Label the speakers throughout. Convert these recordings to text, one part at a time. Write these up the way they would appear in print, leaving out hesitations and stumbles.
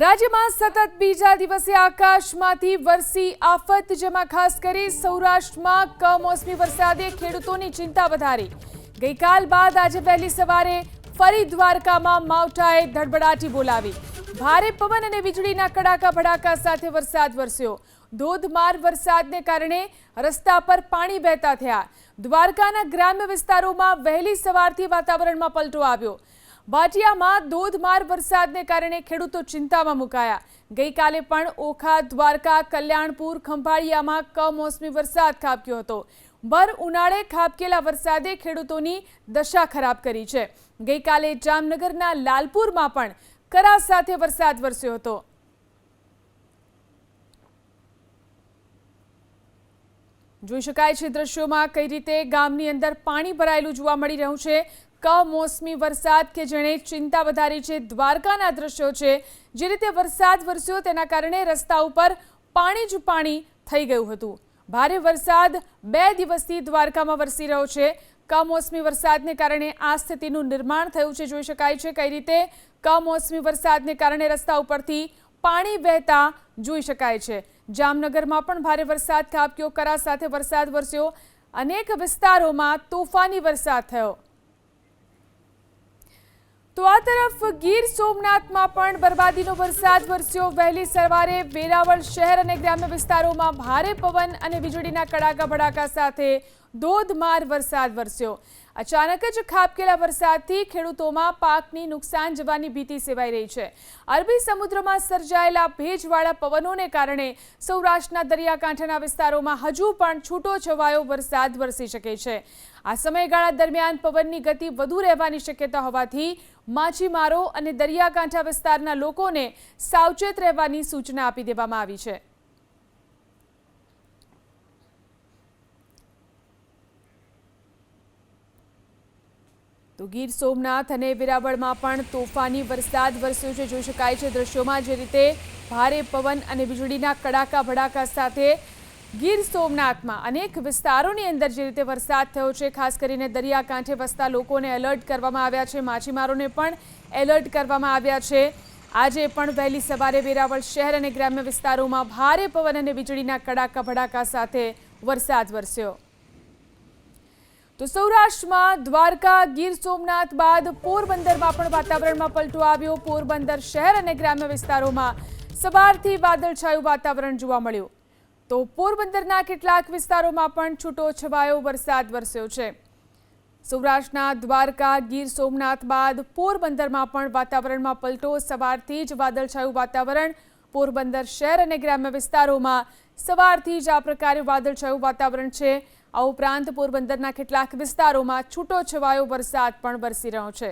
Speaker 1: રાજ્યમાં સતત બીજા દિવસે આકાશમાંથી વરસી આફત, જેમાં ખાસ કરી સૌરાષ્ટ્રમાં કમોસમી વરસાદે ખેડૂતોની ચિંતા વધારી। ગઈકાલ બાદ આજે વહેલી સવારે ફરી દ્વારકામાં માવઠાએ ધડબડાટી બોલાવી। ભારે પવન અને વીજળીના કડાકા ભડાકા સાથે વરસાદ વરસ્યો। ધોધમાર વરસાદને કારણે રસ્તા પર પાણી વહેતા થયા। દ્વારકાના ગ્રામ્ય વિસ્તારોમાં વહેલી સવારથી વાતાવરણમાં પલટો આવ્યો। ભાટિયામાં ધોધમાર વરસાદને કારણે ખેડૂતો ચિંતામાં મુકાયા। ગઈકાલે પણ ઓખા, દ્વારકા, કલ્યાણપુર, ખંભાળિયામાં કમોસમી વરસાદ ખાબક્યો હતો। ભર ઉનાળે ખાબકેલા વરસાદે ખેડૂતોની દશા ખરાબ કરી છે। ગઈકાલે જામનગરના લાલપુરમાં પણ કરા સાથે વરસાદ વરસ્યો હતો। જોઈ શકાય છે દ્રશ્યોમાં કઈ રીતે ગામની અંદર પાણી ભરાયેલું જોવા મળી રહ્યું છે। કમોસમી વરસાદ કે જેણે ચિંતા વધારી છે। દ્વારકાના દ્રશ્યો છે, જે રીતે વરસાદ વરસ્યો તેના કારણે રસ્તા ઉપર પાણી જ પાણી થઈ ગયું હતું। ભારે વરસાદ 2 દિવસથી દ્વારકામાં વરસી રહ્યો છે। કમોસમી વરસાદને કારણે આ સ્થિતિનું નિર્માણ થયું છે। જોઈ શકાય છે કઈ રીતે કમોસમી વરસાદને કારણે રસ્તા ઉપરથી પાણી વહેતા જોઈ શકાય છે। જામનગરમાં પણ ભારે વરસાદ ખાબક્યો, કરા સાથે વરસાદ વરસ્યો। અનેક વિસ્તારોમાં તોફાની વરસાદ થયો। તો આ તરફ ગીર સોમનાથમાં પણ બરબાદીનો વરસાદ વરસ્યો। વહેલી સવારે વેરાવળ શહેર અને ગ્રામ્ય વિસ્તારોમાં ભારે પવન અને વીજળીના કડાકા ભડાકા સાથે ધોધમાર વરસાદ વરસ્યો। અચાનક જ ખાબકેલા વરસાદથી ખેડૂતોમાં પાકની નુકસાન જવાની ભીતિ સેવાઈ રહી છે। અરબી સમુદ્રમાં સર્જાયેલા ભેજવાળા પવનોને કારણે સૌરાષ્ટ્રના દરિયાકાંઠાના વિસ્તારોમાં હજુ પણ છૂટોછવાયો વરસાદ વરસી શકે છે। આ સમયગાળા દરમિયાન પવનની ગતિ વધુ રહેવાની શક્યતા હોવાથી માછીમારો અને દરિયાકાંઠા વિસ્તારના લોકોને સાવચેત રહેવાની સૂચના આપી દેવામાં આવી છે। તો ગીર સોમનાથ અને વેરાવળમાં પણ તોફાની વરસાદ વરસ્યો છે। જોઈ શકાય છે દ્રશ્યોમાં જે રીતે ભારે પવન અને વીજળીના કડાકા ભડાકા સાથે ગીર સોમનાથમાં અનેક વિસ્તારોની અંદર જે રીતે વરસાદ થયો છે। ખાસ કરીને દરિયાકાંઠે વસતા લોકોને એલર્ટ કરવામાં આવ્યા છે, માછીમારોને પણ એલર્ટ કરવામાં આવ્યા છે। આજે પણ વહેલી સવારે વેરાવળ શહેર અને ગ્રામ્ય વિસ્તારોમાં ભારે પવન અને વીજળીના કડાકા ભડાકા સાથે વરસાદ વરસ્યો। તો સૌરાષ્ટ્રમાં દ્વારકા, ગીર સોમનાથ બાદ પોરબંદરમાં પણ વાતાવરણમાં પલટો આવ્યો। પોરબંદર શહેર અને ગ્રામ્ય વિસ્તારોમાં સવારથી વાદળછાયું વાતાવરણ જોવા મળ્યું। તો પોરબંદરના કેટલાક વિસ્તારોમાં પણ છૂટોછવાયો વરસાદ વરસ્યો છે। સૌરાષ્ટ્રના દ્વારકા, ગીર સોમનાથ બાદ પોરબંદરમાં પણ વાતાવરણમાં પલટો। સવારથી જ વાદળછાયું વાતાવરણ પોરબંદર શહેર અને ગ્રામ્ય વિસ્તારોમાં સવારથી જ આ પ્રકારે વાદળછાયું વાતાવરણ છે। આ ઉપરાંત પોરબંદરના કેટલાક વિસ્તારોમાં છૂટોછવાયો વરસાદ પણ વરસી રહ્યો છે।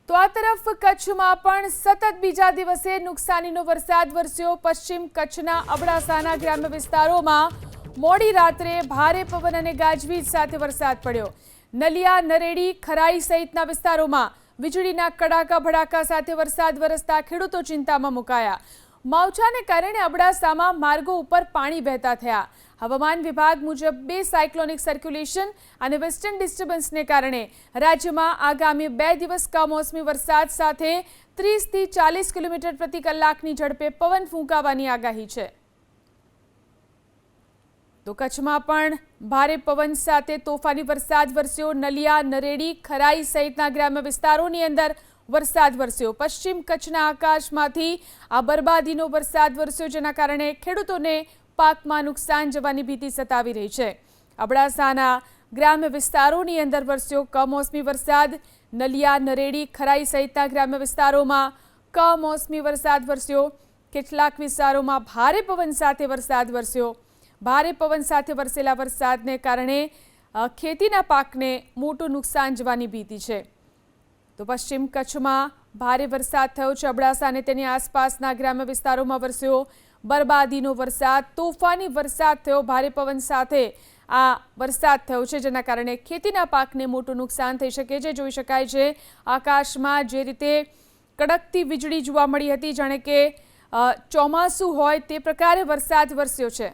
Speaker 1: તો આ તરફ કચ્છમાં પણ સતત બીજા દિવસે નુકસાનીનો વરસાદ વરસ્યો। પશ્ચિમ કચ્છના અબડાસાના ગ્રામ્ય વિસ્તારોમાં મોડી રાત્રે ભારે પવન અને ગાજવીજ સાથે વરસાદ પડ્યો। નલિયા, નરેડી, ખરાઈ સહિતના વિસ્તારોમાં વીજળીના કડાકા ભડાકા સાથે વરસાદ વરસતા ખેડૂતો ચિંતામાં મુકાયા। માવઠાને કારણે અબડાસામાં માર્ગો ઉપર પાણી વહેતા થયા। હવામાન વિભાગ મુજબ 2 સાયક્લોનિક સર્ક્યુલેશન અને વેસ્ટર્ન ડિસ્ટર્બન્સને કારણે રાજ્યમાં આગામી 2 દિવસ કમોસમી વરસાદ સાથે 30 થી 40 કિલોમીટર પ્રતિ કલાકની ઝડપે પવન ફૂંકાવાની આગાહી છે। તો કચ્છમાં પણ ભારે પવન સાથે તોફાની વરસાદ વરસ્યો। નલિયા, નરેડી, ખરાઈ સહિતના ગ્રામ્ય વિસ્તારોની અંદર વરસાદ વરસ્યો। પશ્ચિમ કચ્છના આકાશમાંથી આ બરબાદીનો વરસાદ વરસ્યો, જેના કારણે ખેડૂતોને પાકમાં નુકસાન જવાની ભીતિ સતાવી રહી છે। અબડાસાના ગ્રામ્ય વિસ્તારોની અંદર વરસ્યો કમોસમી વરસાદ। નલિયા, નરેડી, ખરાઈ સહિતના ગ્રામ્ય વિસ્તારોમાં કમોસમી વરસાદ વરસ્યો। કેટલાક વિસ્તારોમાં ભારે પવન સાથે વરસાદ વરસ્યો। ભારે પવન સાથે વરસેલા વરસાદને કારણે ખેતીના પાકને મોટું નુકસાન જવાની ભીતિ છે। તો પશ્ચિમ કચ્છમાં ભારે વરસાદ થયો છે। અબડાસા અને તેની આસપાસના ગ્રામ્ય વિસ્તારોમાં વરસ્યો બરબાદીનો વરસાદ। તોફાની વરસાદ થયો, ભારે પવન સાથે આ વરસાદ થયો છે, જેના કારણે ખેતીના પાકને મોટું નુકસાન થઈ શકે છે। જોઈ શકાય છે આકાશમાં જે રીતે કડકતી વીજળી જોવા મળી હતી, જાણે કે ચોમાસું હોય તે પ્રકારે વરસાદ વરસ્યો છે।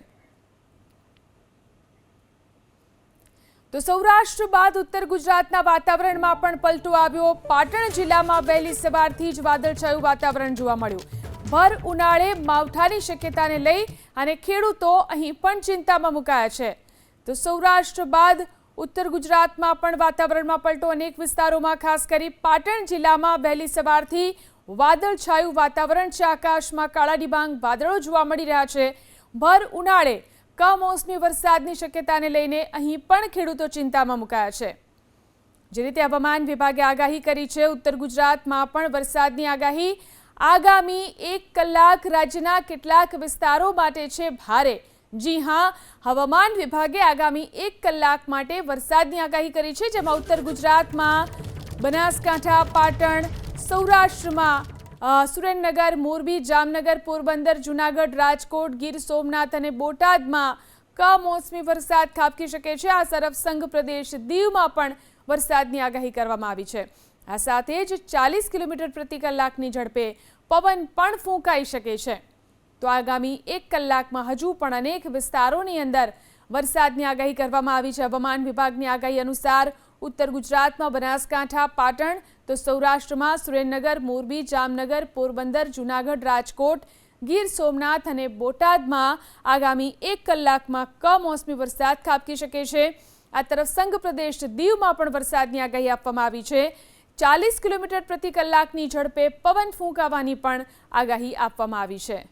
Speaker 1: તો સૌરાષ્ટ્ર બાદ ઉત્તર ગુજરાતના વાતાવરણમાં પણ પલટો આવ્યો। પાટણ જિલ્લામાં વહેલી સવારથી જ વાદળછાયું વાતાવરણ જોવા મળ્યું। ભર ઉનાળે માવઠાની શક્યતાને લઈ અને ખેડૂતો અહીં પણ ચિંતામાં મુકાયા છે। તો સૌરાષ્ટ્ર બાદ ઉત્તર ગુજરાતમાં પણ વાતાવરણમાં પલટો। અનેક વિસ્તારોમાં ખાસ કરી પાટણ જિલ્લામાં વહેલી સવારથી વાદળછાયું વાતાવરણ છે। આકાશમાં કાળા ડિબાંગ વાદળો જોવા મળી રહ્યા છે। ભર ઉનાળે કમોસમી વરસાદની શક્યતાને લઈને અહીં પણ ખેડૂતો ચિંતામાં મુકાયા છે। જે રીતે હવામાન વિભાગે આગાહી કરી છે, ઉત્તર ગુજરાતમાં પણ વરસાદની આગાહી। આગામી 1 કલાક રાજ્યના કેટલાક વિસ્તારો માટે છે ભારે। જી હા, હવામાન વિભાગે આગામી 1 કલાક માટે વરસાદની આગાહી કરી છે, જેમાં ઉત્તર ગુજરાતમાં બનાસકાંઠા, પાટણ, સૌરાષ્ટ્રમાં સુરેન્દ્રનગર, મોરબી, જામનગર, પોરબંદર, જૂનાગઢ, રાજકોટ, ગીર સોમનાથ અને બોટાદમાં કમોસમી વરસાદ ખાબકી શકે છે। આ તરફ સંઘ પ્રદેશ દીવમાં પણ વરસાદની આગાહી કરવામાં આવી છે। આ સાથે જ 40 કિલોમીટર પ્રતિ કલાકની ઝડપે પવન પણ ફૂંકાઈ શકે છે। તો આગામી 1 કલાકમાં હજુ પણ અનેક વિસ્તારોની અંદર વરસાદની આગાહી કરવામાં આવી છે। હવામાન વિભાગની આગાહી અનુસાર ઉત્તર ગુજરાતમાં બનાસકાંઠા, પાટણ, તો સૌરાષ્ટ્રમાં સુરેન્દ્રનગર, મોરબી, જામનગર, પોરબંદર, જૂનાગઢ, રાજકોટ, ગીર સોમનાથ અને બોટાદમાં આગામી 1 કલાકમાં કમોસમી વરસાદ ખાબકી શકે છે। આ તરફ સંઘ પ્રદેશ દીવમાં પણ વરસાદની આગાહી આપવામાં આવી છે। 40 કિલોમીટર પ્રતિ કલાકની ઝડપે પવન ફૂંકાવાની પણ આગાહી આપવામાં આવી છે।